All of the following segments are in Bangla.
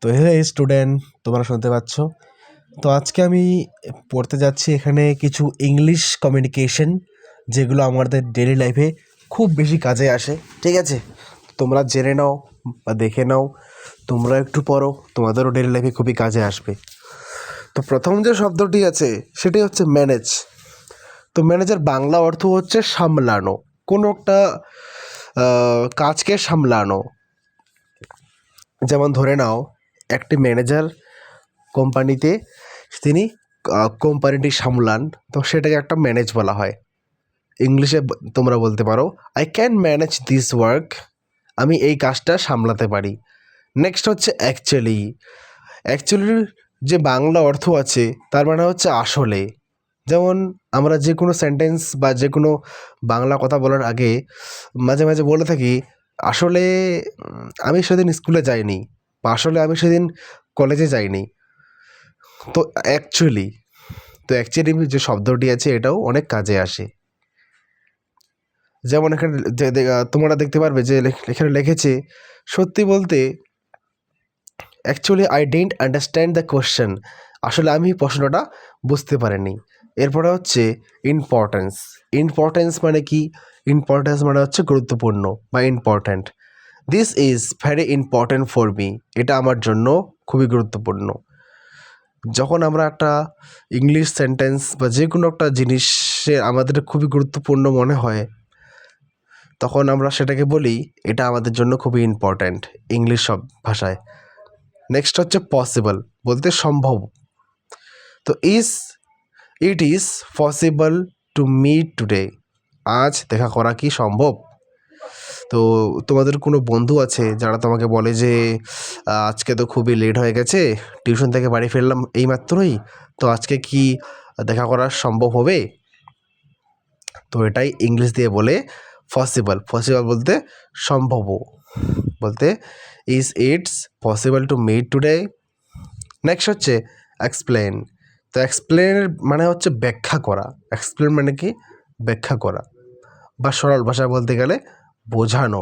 তো হে স্টুডেন্ট, তোমরা শুনতে পাচ্ছ? তো আজকে আমি পড়তে যাচ্ছি এখানে কিছু ইংলিশ কমিউনিকেশন, যেগুলো আমাদের ডেলি লাইফে খুব বেশি কাজে আসে। ঠিক আছে, তোমরা জেনে নাও বা দেখে নাও, তোমরা একটু পড়ো, তোমাদেরও ডেলি লাইফে খুবই কাজে আসবে। তো প্রথম যে শব্দটি আছে সেটি হচ্ছে ম্যানেজ। তো ম্যানেজের বাংলা অর্থ হচ্ছে সামলানো, কোনো একটা কাজকে সামলানো। যেমন ধরে নাও, একটি ম্যানেজার কোম্পানিতে, তিনি কোম্পানিটি সামলান, তো সেটাকে একটা ম্যানেজ বলা হয়। ইংলিশে তোমরা বলতে পারো, I can manage this work, আমি এই কাজটা সামলাতে পারি। নেক্সট হচ্ছে অ্যাকচুয়ালি। অ্যাকচুয়ালির যে বাংলা অর্থ আছে তার মানে হচ্ছে আসলে। যেমন আমরা যে কোনো সেন্টেন্স বা যে কোনো বাংলা কথা বলার আগে মাঝে মাঝে বলে থাকি, আসলে আমি সেদিন স্কুলে যাইনি, বা আসলে আমি সেদিন কলেজে যাইনি। তো অ্যাকচুয়ালি, যে শব্দটি আছে এটাও অনেক কাজে আসে। যেমন এখানে তোমরা দেখতে পারবে যে এখানে লিখেছে, সত্যি বলতে actually I didn't understand the question, আসলে আমি প্রশ্নটা বুঝতে পারিনি। এরপরে হচ্ছে ইম্পর্টেন্স। ইম্পর্টেন্স মানে কি? ইম্পর্টেন্স মানে হচ্ছে গুরুত্বপূর্ণ বা important. This is very important for me, এটা আমার জন্য খুবই গুরুত্বপূর্ণ। যখন আমরা একটা ইংলিশ সেন্টেন্স বা যে কোনো একটা জিনিসে আমাদের খুবই গুরুত্বপূর্ণ মনে হয়, তখন আমরা সেটাকে বলি এটা আমাদের জন্য খুবই ইম্পর্ট্যান্ট ইংলিশ সব ভাষায়। নেক্সট হচ্ছে পসিবল, বলতে সম্ভব। তো it is possible to meet today, আজ দেখা করা কি সম্ভব? তো তোমাদের কোনো বন্ধু আছে যারা তোমাকে বলে যে আজকে তো খুবই লেট হয়ে গেছে, টিউশন থেকে বাড়ি ফিরলাম এইমাত্রই, তো আজকে কি দেখা করা সম্ভব হবে? তো এটাই ইংলিশ দিয়ে বলে পসিবল। পসিবল বলতে সম্ভব, বলতে is it's possible to meet today. Next হচ্ছে এক্সপ্লেন। তো এক্সপ্লেনের মানে হচ্ছে ব্যাখ্যা করা। এক্সপ্লেন মানে কি? ব্যাখ্যা করা, বা সরল ভাষা বলতে গেলে বোঝানো।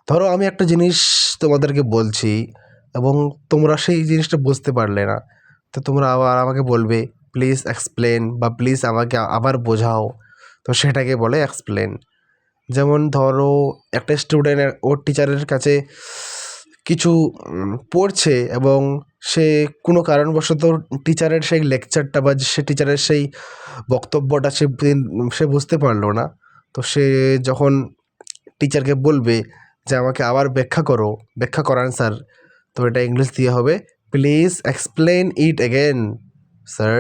ধরো আমি একটা জিনিস তোমাদেরকে বলছি এবং তোমরা সেই জিনিসটা বুঝতে পারলে না, তো তোমরা আবার আমাকে বলবে প্লিজ এক্সপ্লেন, বা প্লিজ আমাকে আবার বোঝাও। তো সেটাকে বলে এক্সপ্লেন। যেমন ধরো একটা স্টুডেন্ট ওর টিচারের কাছে কিছু পড়ছে এবং সে কোনো কারণবশত টিচারের সেই লেকচারটা বা সে টিচারের সেই বক্তব্যটা সে বুঝতে পারলো না। তো সে যখন টিচারকে বলবে যে আমাকে আবার ব্যাখ্যা করান স্যার, তো এটা ইংলিশ দিয়ে হবে please explain it again sir.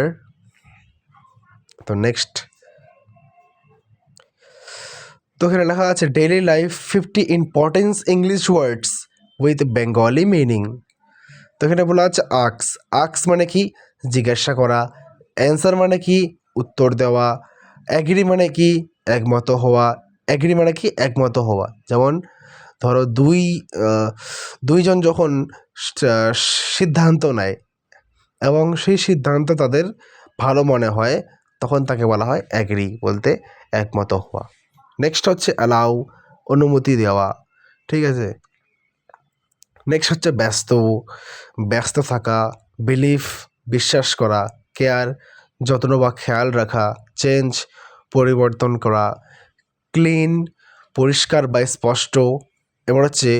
তো নেক্সট, তো এখানে লেখা আছে daily life 50 importance English words with Bengali meaning. তো এখানে বলা আছে আক্স। আক্স মানে কি? জিজ্ঞাসা করা। অ্যান্সার মানে কি? উত্তর দেওয়া। অ্যাগ্রি মানে কি? একমত হওয়া। অ্যাগ্রি মানে কি? একমত হওয়া। যেমন ধরো দুইজন যখন সিদ্ধান্ত নেয় এবং সেই সিদ্ধান্ত তাদের ভালো মনে হয়, তখন তাকে বলা হয় অ্যাগ্রি, বলতে একমত হওয়া। নেক্সট হচ্ছে অ্যালাউ, অনুমতি দেওয়া। ঠিক আছে। নেক্সট হচ্ছে ব্যস্ত থাকা। বিলিভ, বিশ্বাস করা। কেয়ার, যত্ন বা খেয়াল রাখা। চেঞ্জ, পরিবর্তন করা। ক্লিন, পরিষ্কার বা স্পষ্ট। এবার হচ্ছে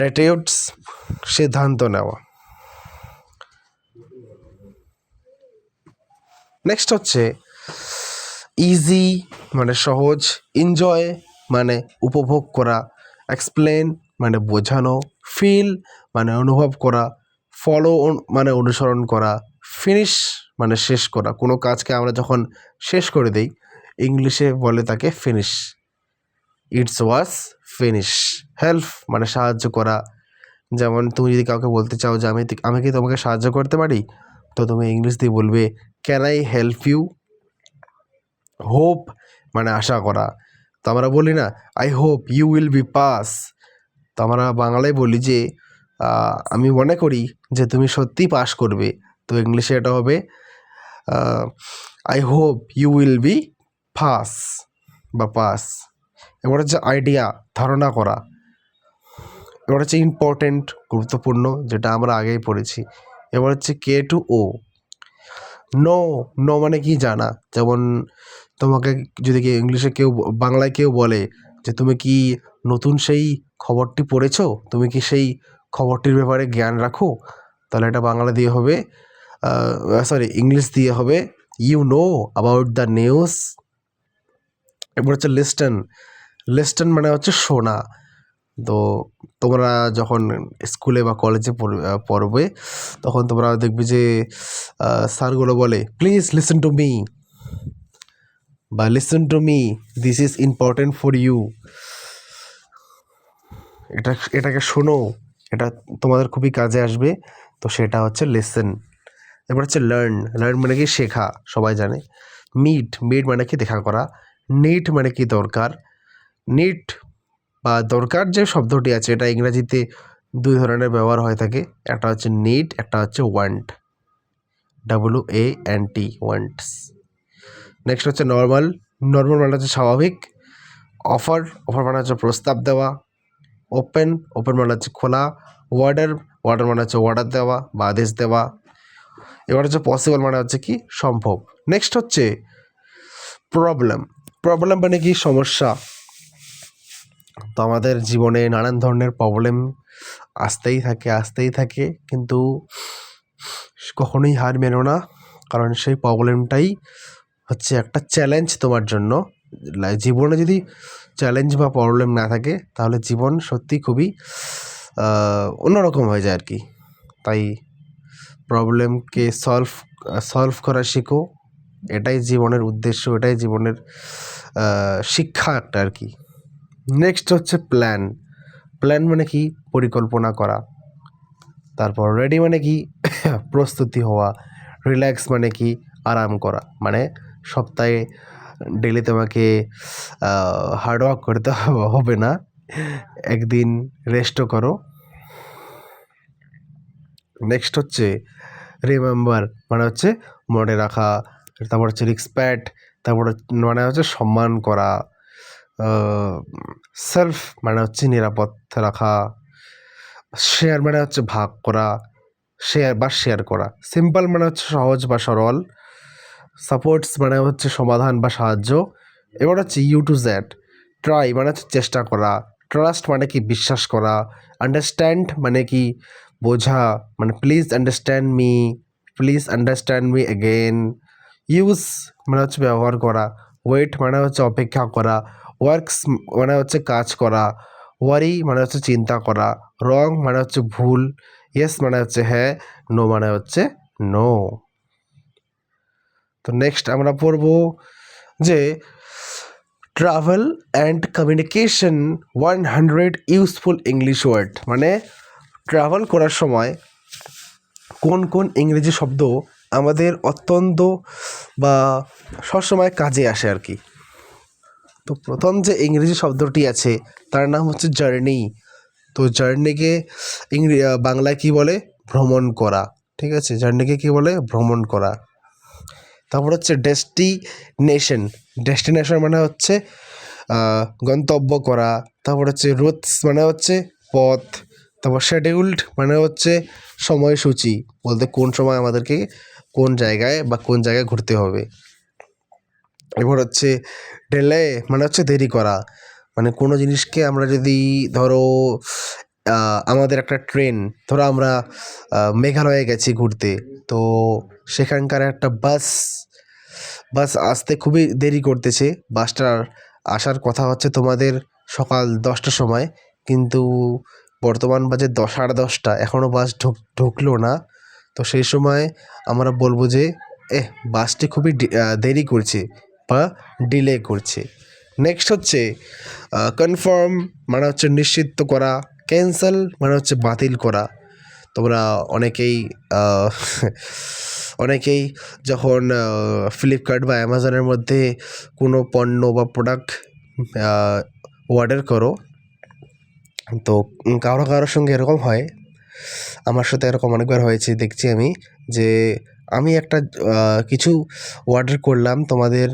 ডিটেইলস, সিদ্ধান্ত নেওয়া। নেক্সট হচ্ছে ইজি মানে সহজ। এনজয় মানে উপভোগ করা। এক্সপ্লেন মানে বোঝানো। ফিল মানে অনুভব করা। ফলো মানে অনুসরণ করা। ফিনিশ মানে শেষ করা। কোনো কাজকে আমরা যখন শেষ করে দিই, ইংলিশে বলে তাকে finish. It's was finish. Help মানে সাহায্য করা। যেমন তুমি যদি কাউকে বলতে চাও যে আমি কি তোমাকে সাহায্য করতে পারি, তো তুমি ইংলিশ দিয়ে বলবে can I help you. Hope মানে আশা করা। তো আমরা বলি না I hope you will be pass, তো আমরা বাংলায় বলি যে আমি মনে করি যে তুমি সত্যিই পাস করবে। তো ইংলিশে এটা হবে I hope you will be pass বা পাস। এবার হচ্ছে আইডিয়া, ধারণা করা। এবার হচ্ছে ইম্পর্টেন্ট, গুরুত্বপূর্ণ, যেটা আমরা আগেই পড়েছি। এবার হচ্ছে কে টু ও। নো, নো মানে কি জানা। যেমন তোমাকে যদি ইংলিশে কেউ বাংলায় কেউ বলে যে তুমি কি নতুন সেই খবরটি পড়েছো, তুমি কি সেই খবরটির ব্যাপারে জ্ঞান রাখো, তাহলে এটা বাংলা দিয়ে হবে, সরি ইংলিশ দিয়ে হবে you know about the news. এবার হচ্ছে লিস্টেন। লিস্টেন মানে হচ্ছে শোনা। তো তোমরা যখন স্কুলে বা কলেজে পড়বে তখন তোমরা দেখবে যে স্যারগুলো বলে প্লিজ লিসেন টু মি বা listen to me, this is important for you, এটাকে শোনো, এটা তোমাদের খুবই কাজে আসবে। তো সেটা হচ্ছে লিসেন। এবার হচ্ছে লার্ন। লার্ন মানে কি শেখা, সবাই জানে। মিট, মিট মানে কি দেখা করা। নিড মানে কি দরকার। নিড বা দরকার যে শব্দটি আছে এটা ইংরাজিতে দুই ধরনের ব্যবহার হয়ে থাকে, একটা হচ্ছে নিড, একটা হচ্ছে ওয়ান্ট, WANT, ওয়ান্টস। নেক্সট হচ্ছে নর্মাল। নর্মাল মানে হচ্ছে স্বাভাবিক। অফার, অফার মানে হচ্ছে প্রস্তাব দেওয়া। ওপেন, ওপেন মানে হচ্ছে খোলা। ওয়ার্ডার, ওয়ার্ডার মানে হচ্ছে অর্ডার দেওয়া বা আদেশ দেওয়া। এবার হচ্ছে পসিবল মানে হচ্ছে কি সম্ভব। নেক্সট হচ্ছে প্রবলেম। প্রবলেম মানে কি সমস্যা। তো আমাদের জীবনে নানান ধরনের প্রবলেম আসতেই থাকে, কিন্তু কখনোই হার মেনো না, কারণ সেই প্রবলেমটাই হচ্ছে একটা চ্যালেঞ্জ তোমার জন্য। জীবনে যদি চ্যালেঞ্জ বা প্রবলেম না থাকে তাহলে জীবন সত্যি খুবই অন্যরকম হয়ে যায় আর কি। তাই প্রবলেমকে সলভ করা শেখো, এটাই জীবনের উদ্দেশ্য, এটাই জীবনের শিক্ষা একটা আর কি। নেক্সট হচ্ছে প্ল্যান। প্ল্যান মানে কি পরিকল্পনা করা। তারপর রেডি মানে কি প্রস্তুতি হওয়া। রিল্যাক্স মানে কি আরাম করা, মানে সপ্তাহে ডেলি তোমাকে হার্ডওয়ার্ক করতে হবে না, একদিন রেস্টও করো। নেক্সট হচ্ছে রিমেম্বার, মানে হচ্ছে মনে রাখা। তারপর হচ্ছে রেসপেক্ট, তারপর মানে হচ্ছে সম্মান করা। সেলফ মানে হচ্ছে নিরাপদ রাখা। শেয়ার মানে হচ্ছে ভাগ করা, শেয়ার করা। সিম্পল মানে হচ্ছে সহজ বা সরল। সাপোর্টস মানে হচ্ছে সমাধান বা সাহায্য। এবার হচ্ছে ইউ টু জেড। ট্রাই মানে হচ্ছে চেষ্টা করা। ট্রাস্ট মানে কি বিশ্বাস করা। আন্ডারস্ট্যান্ড মানে কি বোঝা, মানে please understand me again. Use মানে হচ্ছে ব্যবহার করা। ওয়েট মানে হচ্ছে অপেক্ষা করা। ওয়ার্কস মানে হচ্ছে কাজ করা। ওয়ারি মানে হচ্ছে চিন্তা করা। রং মানে হচ্ছে ভুল। ইয়েস মানে হচ্ছে হ্যাঁ। নো মানে হচ্ছে নো। তো নেক্সট আমরা পড়ব যে travel and communication 100 useful English word, মানে ট্রাভেল করার সময় কোন কোন ইংরেজি শব্দ আমাদের অত্যন্ত বা সবসময় কাজে আসে আর কি। তো প্রথম যে ইংরেজি শব্দটি আছে তার নাম হচ্ছে জার্নি। তো জার্নিকে বাংলায় কি বলে? ভ্রমণ করা। ঠিক আছে, জার্নিকে কি বলে? ভ্রমণ করা। তারপর হচ্ছে ডেস্টিনেশন মানে হচ্ছে গন্তব্য করা। তারপর হচ্ছে রুটস মানে হচ্ছে পথ। তারপর শিডিউলড মানে হচ্ছে সময়সূচি, বলতে কোন সময় আমাদেরকে কোন জায়গায় ঘুরতে হবে। এবার হচ্ছে ডিলে মানে হচ্ছে দেরি করা, মানে কোনো জিনিসকে আমরা যদি ধরো আমাদের একটা ট্রেন, ধরো আমরা মেঘালয়ে গেছি ঘুরতে, তো সেখানকার একটা বাস আসতে খুবই দেরি করতেছে। বাসটার আসার কথা হচ্ছে তোমাদের সকাল 10টার সময়, কিন্তু বর্তমান বাজে 10:30, এখনও বাস ঢুকলো না। তো সেই সময় আমরা বলবো যে বাসটি খুবই দেরি করছে বা ডিলে করছে। নেক্সট হচ্ছে কনফার্ম মানে হচ্ছে নিশ্চিত করা। ক্যান্সেল মানে হচ্ছে বাতিল করা। তোমরা অনেকেই যখন ফ্লিপকার্ট বা অ্যামাজনের মধ্যে কোনো পণ্য বা প্রোডাক্ট অর্ডার করো, তো কারোর সঙ্গে এরকম হয়, আমার সাথে এরকম অনেকবার হয়েছে, দেখছি আমি যে আমি একটা কিছু অর্ডার করলাম তোমাদের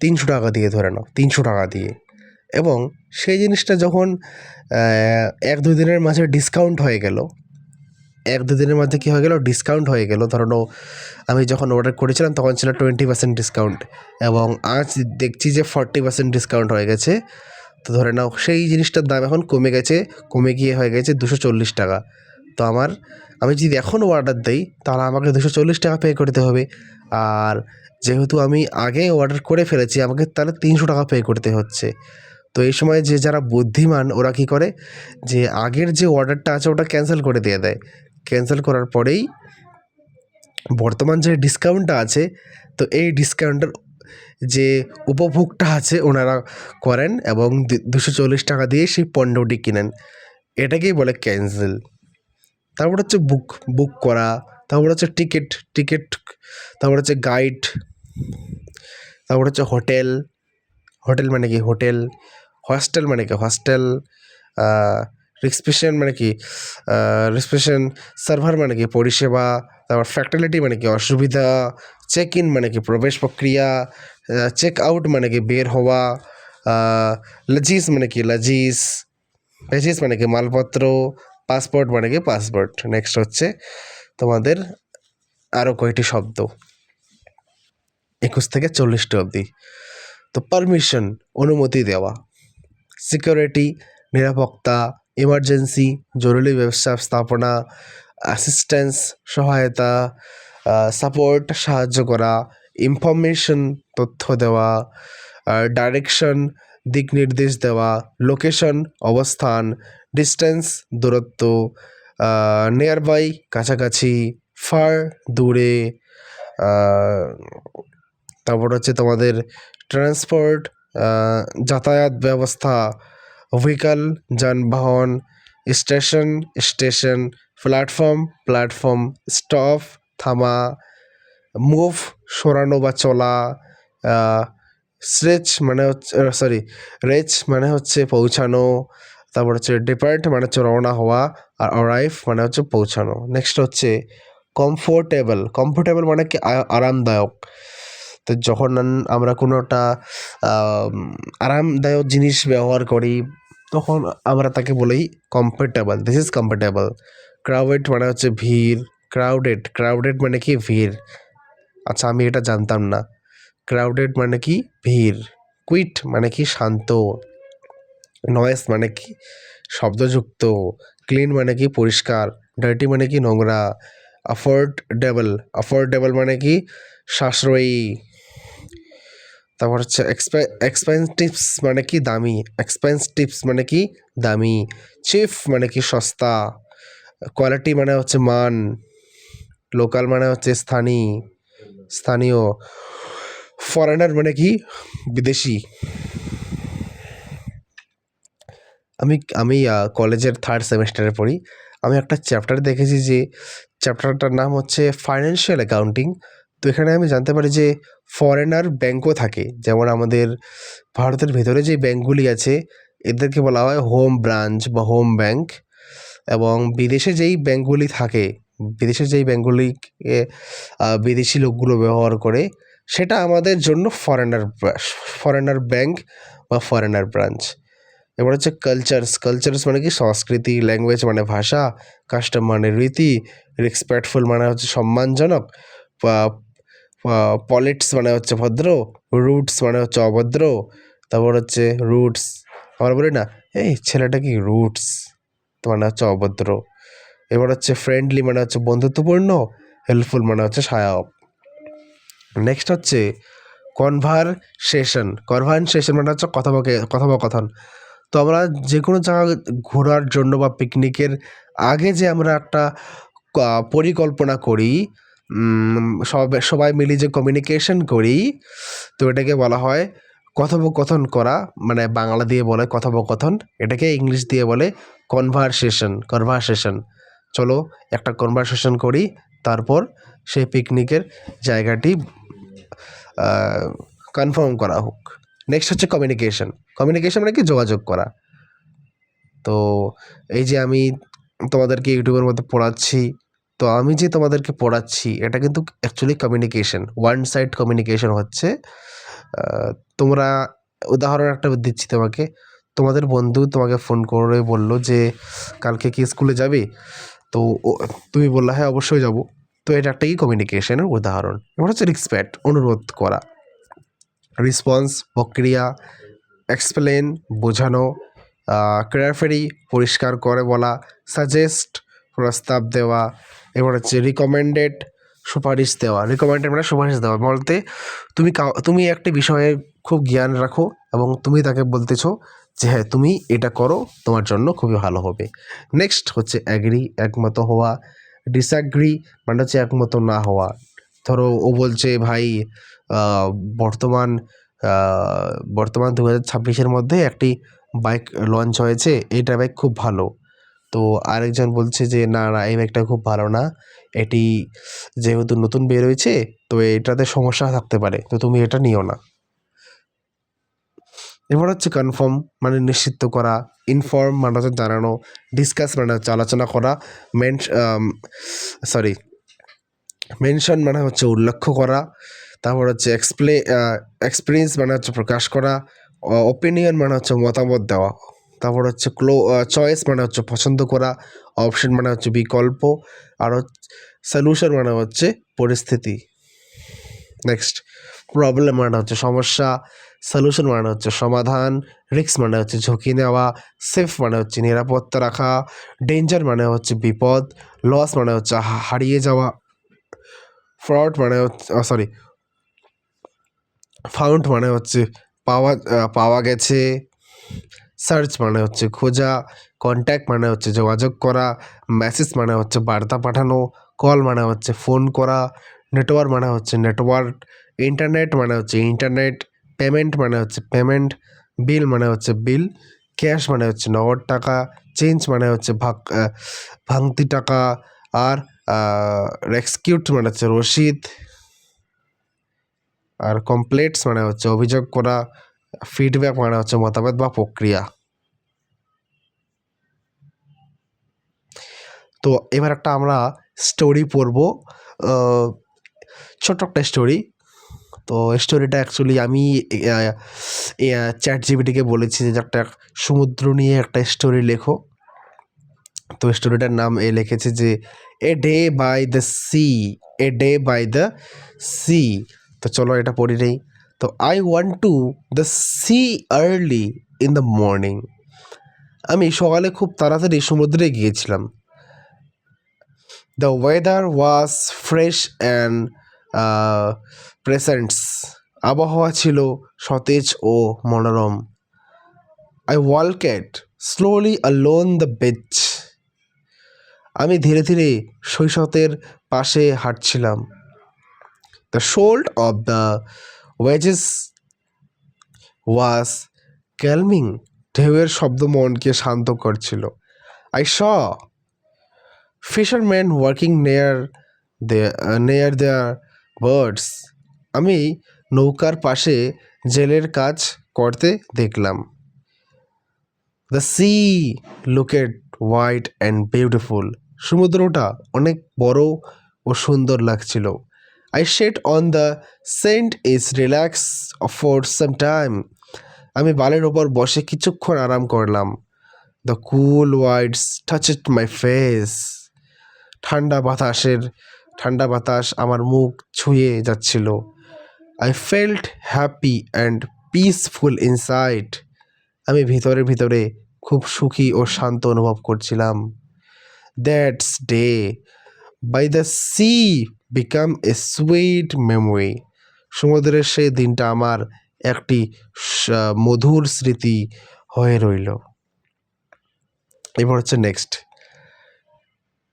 300 টাকা দিয়ে, ধরে নাও 300 টাকা দিয়ে, এবং সেই জিনিসটা যখন 1-2 দিনের মাঝে ডিসকাউন্ট হয়ে গেল, 1-2 দিনের মধ্যে কী হয়ে গেল, ডিসকাউন্ট হয়ে গেল। ধরো আমি যখন অর্ডার করেছিলাম তখন ছিল 20% ডিসকাউন্ট, এবং আজ দেখছি যে 40% ডিসকাউন্ট হয়ে গেছে। তো ধরে নাও সেই জিনিসটার দাম এখন কমে গেছে, কমে গিয়ে হয়ে গেছে 240 টাকা। তো আমি যদি এখনও অর্ডার দিই তাহলে আমাকে 240 টাকা পে করতে হবে। আর যেহেতু আমি আগে অর্ডার করে ফেলেছি, আমাকে তাহলে 300 টাকা পে করতে হচ্ছে। তো এই সময় যারা বুদ্ধিমান ওরা কী করে, যে আগের যে অর্ডারটা আছে ওটা ক্যান্সেল করে দিয়ে দেয়। ক্যান্সেল করার পরেই বর্তমান যে ডিসকাউন্টটা আছে, তো এই ডিসকাউন্টের যে উপভোগটা আছে ওনারা করেন এবং 240 টাকা দিয়ে সেই পণ্যটি কিনেন। এটাকেই বলে ক্যান্সেল। তারপর হচ্ছে বুক করা, তারপর হচ্ছে টিকিট, তারপর হচ্ছে গাইড, তারপর হচ্ছে হোটেল মানে কি হোটেল, হস্টেল মানে কি হস্টেল, রিসেপশন মানে কি রিসেপশন, সার্ভার মানে কি পরিষেবা, তারপর ফ্যাক্টিলিটি মানে কি অসুবিধা, চেক ইন মানে কি প্রবেশ প্রক্রিয়া, চেক আউট মানে কি বের হওয়া, লজিস মানে কি বেজিস মানে কি মালপত্র, পাসপোর্ট মানে কি পাসপোর্ট। নেক্সট হচ্ছে তোমাদের আরও কয়টি শব্দ, 21 থেকে 40টি অবধি। তো পারমিশন অনুমতি দেওয়া, সিকিউরিটি নিরাপত্তা, ইমার্জেন্সি জরুরি ব্যবস্থাপনা, অ্যাসিস্ট্যান্স সহায়তা, সাপোর্ট সাহায্য করা, ইনফরমেশন তথ্য দেওয়া, ডাইরেকশন দিক নির্দেশ দেওয়া, লোকেশন অবস্থান, ডিস্টেন্স দূরত্ব, নিয়ার বাই কাছাকাছি, ফার দূরে, তারপর হচ্ছে তোমাদের ট্রান্সপোর্ট যাতায়াত ব্যবস্থা, ভেহিক্যাল যানবাহন, স্টেশন, প্ল্যাটফর্ম, স্টপ থামা, মুভ সরানো বা চলা, রেচ মানে হচ্ছে পৌঁছানো, তারপর হচ্ছে ডিপার্ট মানে হচ্ছে রওনা হওয়া, আর অরাইভ মানে হচ্ছে পৌঁছানো। নেক্সট হচ্ছে কমফোর্টেবল মানে কি আরামদায়ক। তো যখন আমরা কোনো একটা আরামদায়ক জিনিস ব্যবহার করি তখন আমরা তাকে বলি comfortable, this is comfortable. Crowded মানে হচ্ছে ভিড়, ক্রাউডেড মানে কি ভিড়। আচ্ছা, আমি এটা জানতাম না। ক্রাউডেড মানে কি ভিড়। কুইট মানে কি শান্ত। নয়েস মানে কি শব্দযুক্ত। ক্লিন মানে কি পরিষ্কার। ডার্টি মানে কি নোংরা। অ্যাফোর্ডেবল মানে কি সাশ্রয়ী। তারপর হচ্ছে এক্সপেন্সিভস মানে কি দামি। মানে কি দামি। চিপ মানে কি সস্তা। কোয়ালিটি মানে হচ্ছে মান। লোকাল মানে হচ্ছে স্থানীয়। ফরেনার মানে কি বিদেশি। আমি কলেজের 3rd সেমেস্টারে পড়ি। আমি একটা চ্যাপ্টার দেখেছি, যে চ্যাপ্টারটার নাম হচ্ছে ফাইন্যান্সিয়াল অ্যাকাউন্টিং। তো এখানে আমি জানতে পারি যে ফরেনার ব্যাঙ্কও থাকে, যেমন আমাদের ভারতের ভেতরে যে ব্যাঙ্কগুলি আছে এদেরকে বলা হয় হোম ব্রাঞ্চ বা হোম ব্যাঙ্ক, এবং বিদেশে যেই ব্যাঙ্কগুলিকে বিদেশি লোকগুলো ব্যবহার করে সেটা আমাদের জন্য ফরেনার ব্যাঙ্ক বা ফরেনার ব্রাঞ্চ। এবার হচ্ছে কালচারস মানে কি সংস্কৃতি, ল্যাঙ্গুয়েজ মানে ভাষা, কাস্টম মানে রীতি, রেসপেক্টফুল মানে হচ্ছে সম্মানজনক, পলিটস মানে হচ্ছে ভদ্র, রুটস মানে হচ্ছে অভদ্র। তারপর হচ্ছে রুটস, আমরা বলি না এই ছেলেটা কি রুটস, তো মানে হচ্ছে অভদ্র। এবার হচ্ছে ফ্রেন্ডলি মানে হচ্ছে বন্ধুত্বপূর্ণ, হেল্পফুল মানে হচ্ছে সহায়ক। নেক্সট হচ্ছে কনভারসেশন মানে হচ্ছে কথোপকথন। তো আমরা যে কোনো জায়গা ঘোরার জন্য বা পিকনিকের আগে যে আমরা একটা পরিকল্পনা করি, সবাই মিলে যে কমিউনিকেশন করি, তো এটাকে বলা হয় কথোপকথন করা, মানে বাংলা দিয়ে বলে কথোপকথন, এটাকে ইংলিশ দিয়ে বলে কনভারসেশন। চলো একটা কনভারসেশন করি, তারপর সেই পিকনিকের জায়গাটি কনফার্ম করা হোক। নেক্সট হচ্ছে কমিউনিকেশন মানে কি যোগাযোগ করা। তো এই যে আমি তোমাদেরকে ইউটিউবের মধ্যে পড়াচ্ছি, তো আমি যে তোমাদেরকে পড়াচ্ছি এটা কিন্তু actually communication, one side communication হচ্ছে। তোমরা উদাহরণ একটা দিচ্ছি তোমাকে। তোমাদের বন্ধু তোমাকে ফোন করে বলল যে কালকে কি স্কুলে যাবে? তো তুমি বললা হ্যাঁ অবশ্যই যাব। তো এটা একটা কি কমিউনিকেশনের উদাহরণ। এবার হচ্ছে রিসপেক্ট, অনুরোধ করা। রেসপন্স প্রক্রিয়া, এক্সপ্লেন বোঝানো, ক্লিয়ারফারি পরিষ্কার করে বলা, সাজেস্ট প্রস্তাব দেওয়া। এবার হচ্ছে রিকমেন্ডেড সুপারিশ দেওয়া। রিকমেন্ডেড মানে সুপারিশ দেওয়া বলতে তুমি একটি বিষয়ে খুব জ্ঞান রাখো এবং তুমি তাকে বলতেছো যে হ্যাঁ তুমি এটা করো, তোমার জন্য খুবই ভালো হবে। নেক্সট হচ্ছে অ্যাগ্রি, একমত হওয়া। ডিসঅ্যাগ্রি মানে হচ্ছে একমত না হওয়া। ধরো ও বলছে ভাই আহ, বর্তমান বর্তমান 2026-এর মধ্যে একটি বাইক লঞ্চ হয়েছে, এইটা বাইক খুব ভালো। তো আরেকজন বলছে যে না না এই বাইকটা খুব ভালো না, এটি যেহেতু নতুন বের হয়েছে তো এটাতে সমস্যা থাকতে পারে, তো তুমি এটা নিও না। এবার হচ্ছে কনফার্ম মানে নিশ্চিত করা। ইনফর্ম মানে হচ্ছে জানানো। ডিসকাস মানে হচ্ছে আলোচনা করা। সরি মেনশন মানে হচ্ছে উল্লেখ করা। তারপর হচ্ছে এক্সপিরিয়েন্স মানে হচ্ছে প্রকাশ করা। ওপিনিয়ন মানে হচ্ছে মতামত দেওয়া। তারপর হচ্ছে চয়েস মানে হচ্ছে পছন্দ করা। অপশন মানে হচ্ছে বিকল্প। আর সলিউশন মানে হচ্ছে পরিস্থিতি। নেক্সট প্রবলেম মানে হচ্ছে সমস্যা। সলিউশন মানে হচ্ছে সমাধান। রিস্ক মানে হচ্ছে ঝুঁকি নেওয়া। সেফ মানে হচ্ছে নিরাপত্তা রাখা। ডেঞ্জার মানে হচ্ছে বিপদ। লস মানে হচ্ছে হারিয়ে যাওয়া। ফ্রড মানে হচ্ছে ফাউন্ড মানে হচ্ছে পাওয়া গেছে। সার্চ মানে হচ্ছে খোঁজা। কন্ট্যাক্ট মানে হচ্ছে যোগাযোগ করা। মেসেজ মানে হচ্ছে বার্তা পাঠানো। কল মানে হচ্ছে ফোন করা। নেটওয়ার্ক মানে হচ্ছে নেটওয়ার্ক। ইন্টারনেট মানে হচ্ছে ইন্টারনেট। পেমেন্ট মানে হচ্ছে পেমেন্ট। বিল মানে হচ্ছে বিল। ক্যাশ মানে হচ্ছে নগদ টাকা। চেঞ্জ মানে হচ্ছে ভাঙতি টাকা। আর রেক্সকিউট মানে হচ্ছে রসিদ। আর কমপ্লেন্টস মানে হচ্ছে অভিযোগ করা। ফিডব্যাক মানে হচ্ছে মতামত বা প্রক্রিয়া। তো এবার একটা আমরা স্টোরি পড়বো, ছোট্ট একটা স্টোরি। তো স্টোরিটা অ্যাকচুয়ালি আমি চ্যাট জিপিটিকে বলেছি যে একটা সমুদ্র নিয়ে একটা স্টোরি লেখো। তো স্টোরিটার নাম লিখেছে যে a day by the sea. A day by the sea. তো চলো এটা পড়ি নেই। তো I went to the sea early in the morning. আমি সকালে খুব তাড়াতাড়ি সমুদ্রে গিয়েছিলাম। The weather was fresh and pleasant. আবহাওয়া ছিল সতেজ ও মনোরম। I walked slowly along the beach. আমি ধীরে ধীরে সৈকতের পাশে হাঁটছিলাম। The sound of the waves was calming. ঢেউয়ের শব্দ মনকে শান্ত করছিল। আই শ ফিশারম্যান ওয়ার্কিং নেয়ার দেয়ার বার্ডস। আমি নৌকার পাশে জেলের কাজ করতে দেখলাম। The sea looked wide and beautiful. সমুদ্রটা অনেক বড় ও সুন্দর লাগছিল। I sat on the sand is relax for some time. আমি বালের ওপর বসে কিছুক্ষণ আরাম করলাম। The cool winds touched my face. ঠান্ডা বাতাস আমার মুখ ছুঁয়ে যাচ্ছিল। I felt happy and peaceful inside. আমি ভিতরে ভিতরে খুব সুখী ও শান্ত অনুভব করছিলাম। That's day by the sea became a sweet memory. সমুদ্রের সেই দিনটা আমার একটি মধুর স্মৃতি হয়ে রইল। এবার হচ্ছে next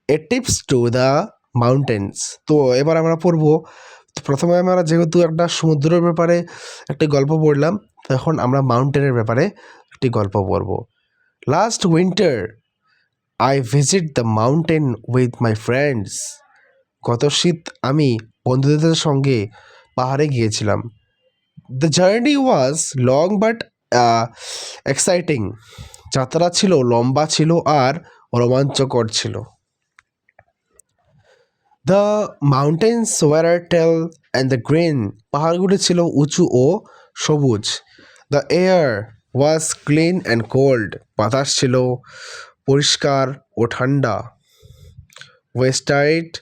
A tips to the mountains. তো এবার আমরা পড়বো, প্রথমে আমরা যেহেতু একটা সমুদ্রের ব্যাপারে একটি গল্প পড়লাম, এখন আমরা মাউন্টেনের ব্যাপারে একটি গল্প পড়ব। Last winter I visit the mountain with my friends. গত শীত আমি বন্ধুদের সঙ্গে পাহাড়ে গিয়েছিলাম। The journey was long but exciting. যাত্রা ছিল লম্বা ছিল আর রোমাঞ্চকর ছিল। The mountains were tall and the green. পাহাড়গুলি ছিল উঁচু ও সবুজ। The air was clean and cold, বাতাস ছিল পরিষ্কার ও ঠান্ডা। We stayed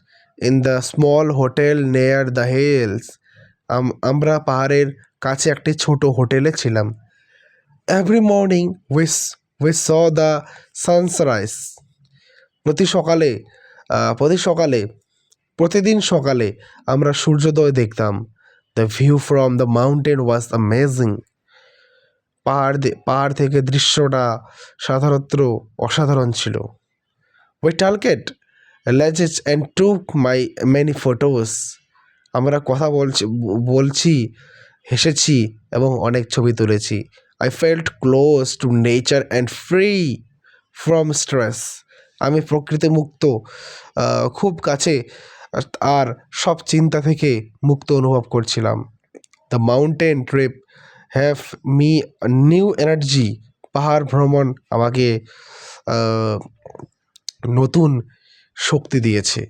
in the small hotel near the hills. আমরা পাহাড়ের কাছে একটি ছোট হোটেলে ছিলাম। Every morning we saw the sunrise. প্রতি সকালে প্রতি সকালে প্রতিদিন সকালে আমরা সূর্যোদয় দেখতাম। The view from the mountain was amazing. পাহাড় থেকে দৃশ্যটা অসাধারণ ছিল। We talked legends and took many photos. আমরা কথা বলছি, হেসেছি এবং অনেক ছবি তুলেছি। I felt close to nature and free from stress. আমি প্রকৃতি মুক্ত, খুব কাছে আর সব চিন্তা থেকে মুক্ত অনুভব করছিলাম। The mountain trip have me a new energy. পাহাড় ভ্রমণ আমাকে নতুন শক্তি দিয়েছে।